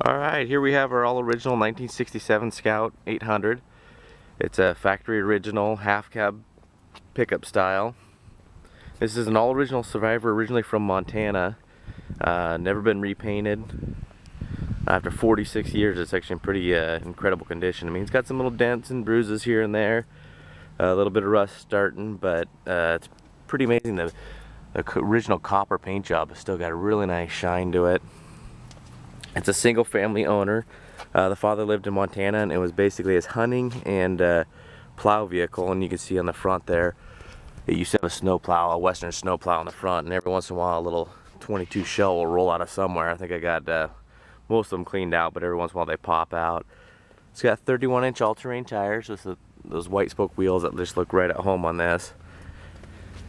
Alright, here we have our all original 1967 Scout 800. It's a factory original half cab pickup style. This is an all original Survivor, originally from Montana. Never been repainted. After 46 years, it's actually in pretty incredible condition. I mean, it's got some little dents and bruises here and there, a little bit of rust starting, but it's pretty amazing. The original copper paint job has still got a really nice shine to it. It's a single family owner. The father lived in Montana, and it was basically his hunting and plow vehicle. And you can see on the front there, it used to have a snow plow, a Western snow plow on the front, and every once in a while a little 22 shell will roll out of somewhere. I think I got most of them cleaned out, but every once in a while they pop out. It's got 31-inch all-terrain tires with those white spoke wheels that just look right at home on this.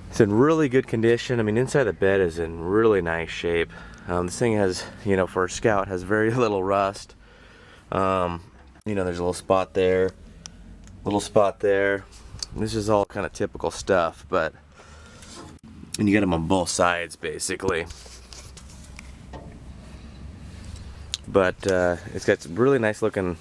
It's in really good condition. I mean, inside the bed is in really nice shape. This thing has, you know, for a Scout, has very little rust. You know, there's a little spot there, little spot there. This is all kind of typical stuff, but, and you get them on both sides basically. But it's got some really nice looking,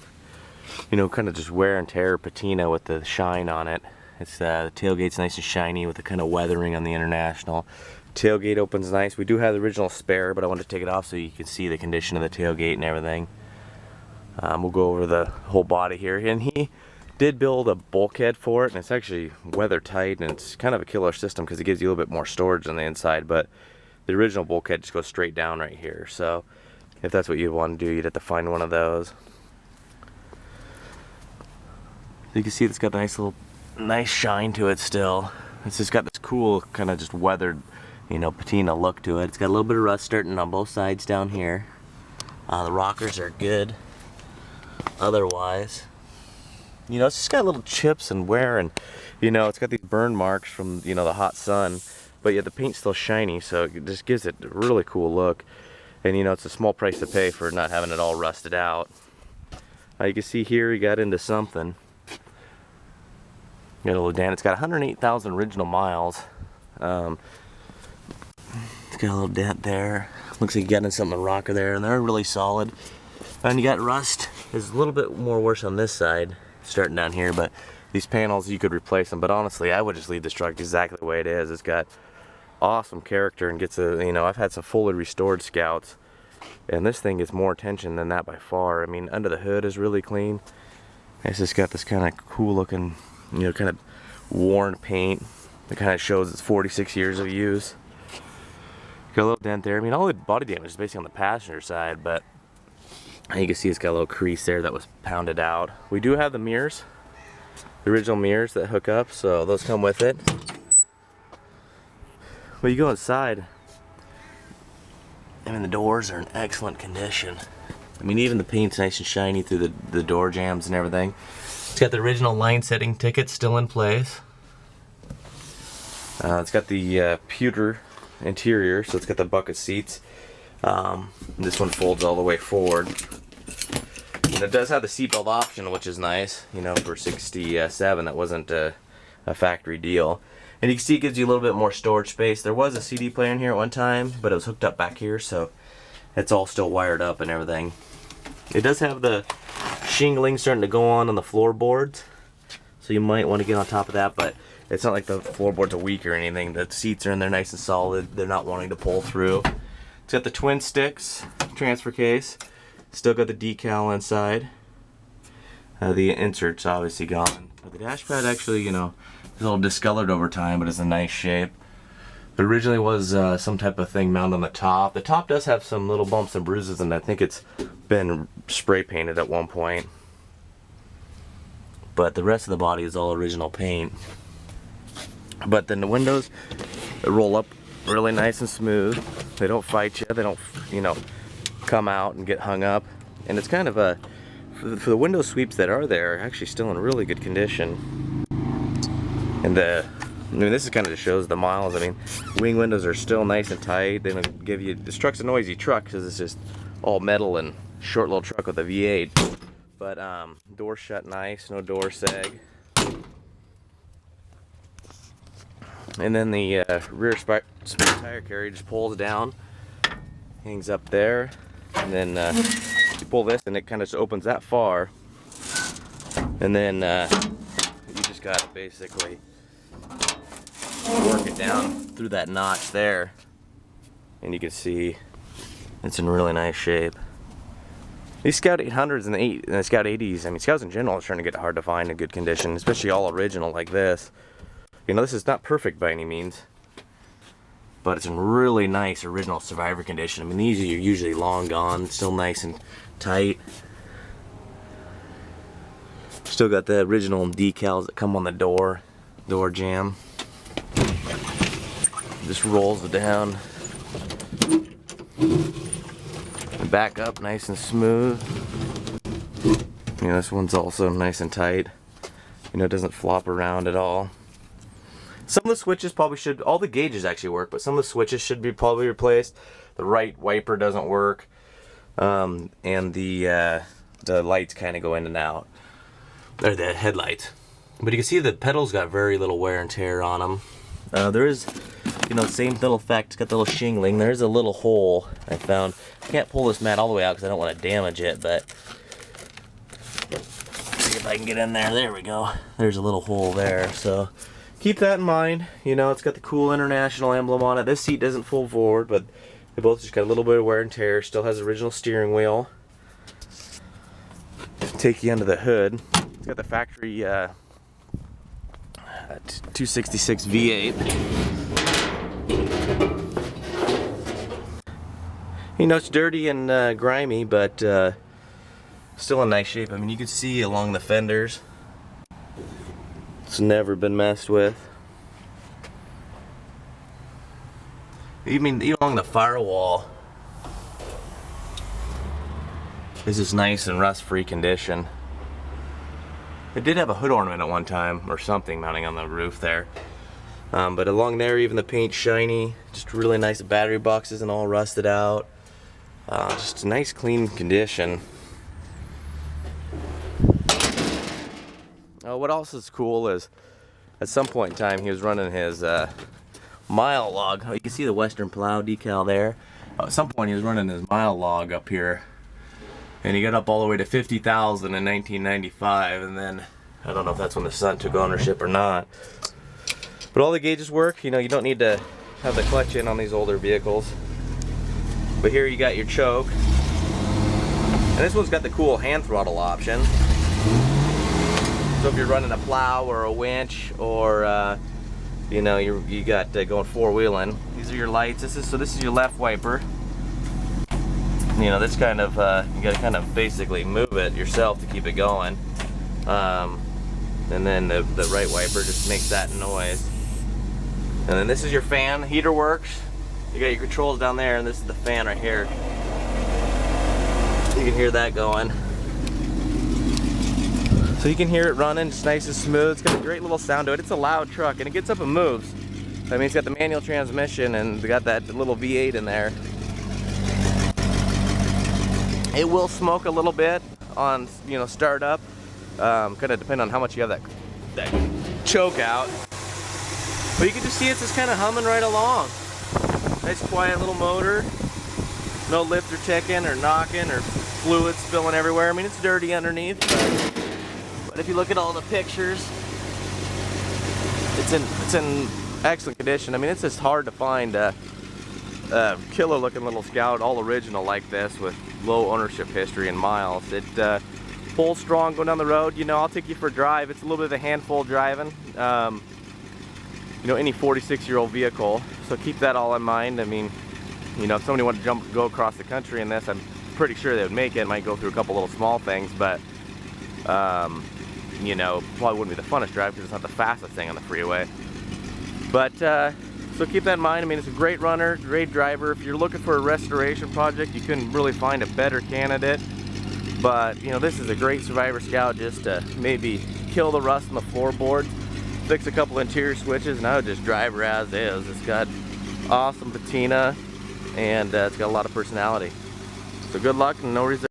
you know, kind of just wear and tear patina with the shine on it. It's the tailgate's nice and shiny with the kind of weathering on the International. Tailgate opens nice. We do have the original spare, but I wanted to take it off so you can see the condition of the tailgate and everything. We'll go over the whole body here. And he did build a bulkhead for it, and it's actually weather tight, and it's kind of a killer system because it gives you a little bit more storage on the inside, but the original bulkhead just goes straight down right here. So if that's what you want to do, you'd have to find one of those. So you can see it's got a nice shine to it still. It's just got this cool kind of just weathered, you know, patina look to it. It's got a little bit of rust starting on both sides down here. The rockers are good. Otherwise, you know, it's just got little chips and wear, and you know, it's got these burn marks from, you know, the hot sun, but yet the paint's still shiny, so it just gives it a really cool look. And you know, it's a small price to pay for not having it all rusted out. You can see here, he got into something. Got a little dent. It's got 108,000 original miles. It's got a little dent there. Looks like you got into something in the rocker there, and they're really solid. And you got rust. It's a little bit more worse on this side, starting down here, but these panels, you could replace them. But honestly, I would just leave this truck exactly the way it is. It's got awesome character and gets a, you know, I've had some fully restored Scouts, and this thing gets more attention than that by far. I mean, under the hood is really clean. It's just got this kind of cool looking, you know, kind of worn paint that kind of shows it's 46 years of use. Got a little dent there. I mean, all the body damage is basically on the passenger side, but you can see it's got a little crease there that was pounded out. We do have the mirrors, the original mirrors that hook up, so those come with it. But you go inside, I mean, the doors are in excellent condition. I mean, even the paint's nice and shiny through the door jambs and everything. It's got the original line setting ticket still in place. It's got the pewter interior, so it's got the bucket seats. This one folds all the way forward. And it does have the seatbelt option, which is nice. You know, for 67, that wasn't a factory deal. And you can see it gives you a little bit more storage space. There was a CD player in here at one time, but it was hooked up back here, so it's all still wired up and everything. It does have the shingling starting to go on the floorboards, so you might want to get on top of that, but it's not like the floorboards are weak or anything. The seats are in there nice and solid. They're not wanting to pull through. It's got the twin sticks transfer case. Still got the decal inside. The insert's obviously gone. But the dash pad actually, you know, is a little discolored over time, but it's in nice shape. It originally was some type of thing mounted on the top. The top does have some little bumps and bruises, and I think it's been spray painted at one point. But the rest of the body is all original paint. But then the windows roll up really nice and smooth. They don't fight you. They don't, you know, come out and get hung up. And it's kind of a, for the window sweeps that are there, actually still in really good condition. And I mean, this is kind of just shows the miles. I mean, wing windows are still nice and tight. They don't give you, this truck's a noisy truck because it's just all metal and short little truck with a V8. But door shut nice, no door sag. And then the rear spare tire carriage just pulls down, hangs up there, and then You pull this and it kind of just opens that far, and then you just gotta basically work it down through that notch there, and you can see it's in really nice shape. These Scout 800s and the Scout 80s, I mean, Scouts in general are starting to get hard to find in good condition, especially all original like this. You know, this is not perfect by any means, but it's in really nice original survivor condition. I mean, these are usually long gone, still nice and tight. Still got the original decals that come on the door jamb. Just rolls it down. Back up nice and smooth. You know, this one's also nice and tight. You know, it doesn't flop around at all. Some of the switches probably should, all the gauges actually work, but some of the switches should be probably replaced. The right wiper doesn't work, and the lights kind of go in and out. They're the headlights. But you can see the pedals got very little wear and tear on them. There is, you know, same little effect. It's got the little shingling. There's a little hole I found. I can't pull this mat all the way out because I don't want to damage it, but see if I can get in there. There we go. There's a little hole there. So keep that in mind. You know, it's got the cool International emblem on it. This seat doesn't fold forward, but they both just got a little bit of wear and tear. Still has the original steering wheel. Take you under the hood. It's got the factory 266 V8. You know, it's dirty and grimy, but still in nice shape. I mean, you can see along the fenders, it's never been messed with. Even along the firewall, this is nice and rust-free condition. It did have a hood ornament at one time, or something, mounting on the roof there. But along there, even the paint's shiny. Just really nice. The battery box isn't all rusted out. Just a nice, clean condition. What else is cool is, at some point in time, he was running his mile log. You can see the Western Plow decal there. At some point, he was running his mile log up here. And he got up all the way to 50,000 in 1995, and then I don't know if that's when the son took ownership or not. But all the gauges work. You know, you don't need to have the clutch in on these older vehicles. But here you got your choke. And this one's got the cool hand throttle option. So if you're running a plow or a winch, or you know, you got going four-wheeling, these are your lights. This is your left wiper. You know, this kind of, you gotta kind of basically move it yourself to keep it going. And then the right wiper just makes that noise. And then this is your fan. Heater works. You got your controls down there, and this is the fan right here. You can hear that going. So you can hear it running, it's nice and smooth. It's got a great little sound to it. It's a loud truck, and it gets up and moves. I mean, it's got the manual transmission, and got that little V8 in there. It will smoke a little bit on, you know, startup. Kind of depend on how much you have that choke out. But you can just see it's just kind of humming right along. Nice quiet little motor. No lifter ticking or knocking or fluid spilling everywhere. I mean, it's dirty underneath, but if you look at all the pictures, it's in excellent condition. I mean, it's just hard to find a killer looking little Scout, all original like this with low ownership history and miles. It pulls strong going down the road. You know, I'll take you for a drive. It's a little bit of a handful driving. You know, any 46-year-old vehicle. So keep that all in mind. I mean, you know, if somebody wanted to go across the country in this, I'm pretty sure they would make it. Might go through a couple little small things, but you know, probably wouldn't be the funnest drive because it's not the fastest thing on the freeway. But so keep that in mind. I mean, it's a great runner, great driver. If you're looking for a restoration project, you couldn't really find a better candidate. But, you know, this is a great Survivor Scout just to maybe kill the rust in the floorboard, fix a couple interior switches, and I would just drive her as is. It's got awesome patina, and it's got a lot of personality. So good luck and no reserve.